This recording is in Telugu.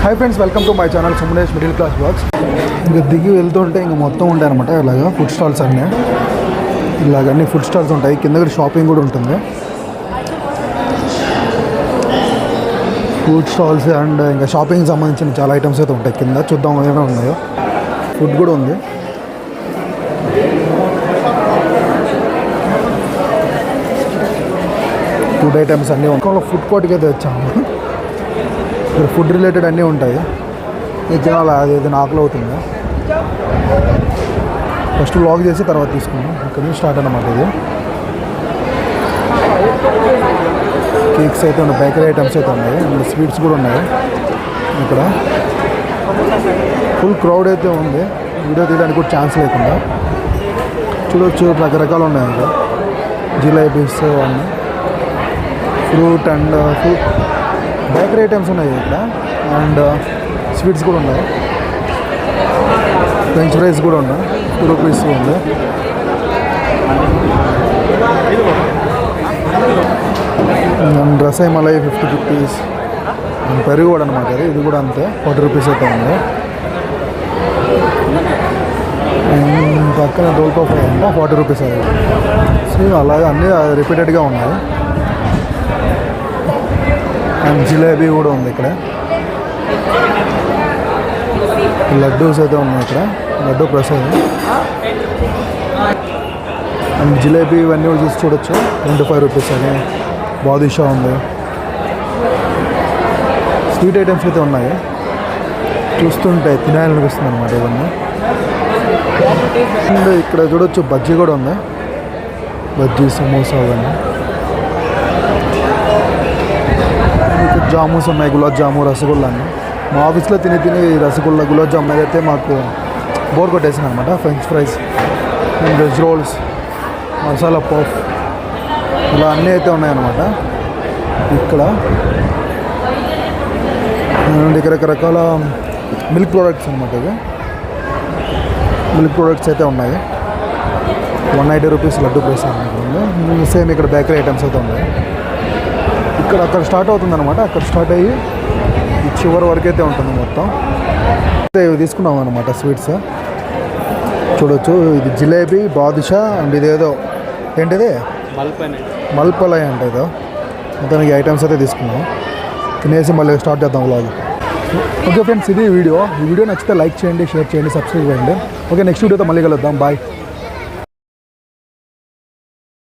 Hi friends, welcome to my channel Sumanesh middle class vlogs. ఇంకా దిగి వెళ్తుంటే ఇంకా మొత్తం ఉంటాయి అనమాట. ఇలాగా ఫుడ్ స్టాల్స్ అన్నీ ఇలాగ అన్ని ఫుడ్ స్టాల్స్ ఉంటాయి. కింద షాపింగ్ కూడా ఉంటుంది. ఫుడ్ స్టాల్స్ అండ్ ఇంకా షాపింగ్కి సంబంధించిన చాలా ఐటమ్స్ అయితే ఉంటాయి. కింద చూద్దాం ఏమైనా ఉన్నాయో. ఫుడ్ కూడా ఉంది. ఫుడ్ ఐటమ్స్ అన్నీ ఉంటాయి. ఫుడ్ కోర్ట్కి అయితే వచ్చాము. ఇక్కడ ఫుడ్ రిలేటెడ్ అన్నీ ఉంటాయి. ఇది తినాలి, అది ఏదైనా ఆకలి అవుతుంది. ఫస్ట్ వ్లాగ్ చేసి తర్వాత తీసుకున్నాం. ఇక్కడ నుంచి స్టార్ట్ అన్నమాట. ఇది కేక్స్ అయితే ఉన్నాయి, బేకరీ ఐటమ్స్ అయితే ఉన్నాయి, స్వీట్స్ కూడా ఉన్నాయి. ఇక్కడ ఫుల్ క్రౌడ్ అయితే ఉంది. వీడియో తీయడానికి కూడా ఛాన్స్ లేకుండా చూడవచ్చు. రకరకాలు ఉన్నాయి. ఇంకా జిలేబీస్ అన్నీ, ఫ్రూట్ అండ్ బేకరీ ఐటమ్స్ ఉన్నాయి ఇక్కడ. అండ్ స్వీట్స్ కూడా ఉన్నాయి. ఫ్రెంచ్ ఫ్రైస్ కూడా ఉన్నాయి. 2 రూపీస్ ఉంది. And rasmalai 50 rupees. అండ్ పెరుగు కూడా అనమాట. ఇది కూడా అంతే, 40 రూపీస్ అయితే ఉంది. పక్కన డోల్కో ఫ్రై అంటే 40 రూపీస్ అది. సో అలాగే అన్నీ రిపీటెడ్గా ఉన్నాయి. అండ్ జిలేబీ కూడా ఉంది ఇక్కడ. లడ్డూస్ అయితే ఉన్నాయి ఇక్కడ. లడ్డూ ప్రసాదం అండ్ జిలేబీ ఇవన్నీ కూడా చూసి చూడొచ్చు. 25 రూపీస్ అని. బాదుషా ఉంది. స్వీట్ ఐటమ్స్ అయితే ఉన్నాయి. చూస్తుంటే తినాలనిపిస్తుంది అనమాట ఇవన్నీ. అండ్ ఇక్కడ చూడొచ్చు బజ్జీ కూడా ఉంది. బజ్జీ, సమోసా అవన్నీ. జామూస్ ఉన్నాయి, గులాబ్ జాము, రసగుల్లా అన్నీ. మా ఆఫీస్లో తిని రసగుల్లా, గులాబ్ జామ్ అయితే మాకు బోర్ కొట్టేసింది అనమాట. French fries and veg rolls, masala puff ఇలా అన్నీ అయితే ఉన్నాయన్నమాట ఇక్కడ. ఇక్కడ రకరకాల మిల్క్ ప్రోడక్ట్స్ అనమాట. ఇవి మిల్క్ ప్రోడక్ట్స్ అయితే ఉన్నాయి. 190 రూపీస్ లడ్డు ప్రైస్ అనమాట. సేమ్ ఇక్కడ బేకరీ ఐటమ్స్ అయితే ఉన్నాయి. ఇక్కడ అక్కడ స్టార్ట్ అవుతుంది అనమాట. అక్కడ స్టార్ట్ అయ్యి ఈ చివరి వరకు అయితే ఉంటుంది మొత్తం. ఇవి తీసుకున్నాం అనమాట స్వీట్స్. చూడొచ్చు. ఇది జిలేబీ, బాదుషా అండ్ ఇదేదో ఏంటిది మల్పలై అంటే ఏదో. మొత్తం ఈ ఐటమ్స్ అయితే తీసుకున్నాం. తినేసి మళ్ళీ స్టార్ట్ చేద్దాం వ్లాగ్. ఓకే ఫ్రెండ్స్, ఇది వీడియో. ఈ వీడియో నచ్చితే లైక్ చేయండి, షేర్ చేయండి, సబ్స్క్రైబ్ చేయండి. ఓకే, నెక్స్ట్ వీడియోతో మళ్ళీ కలుద్దాం. బాయ్.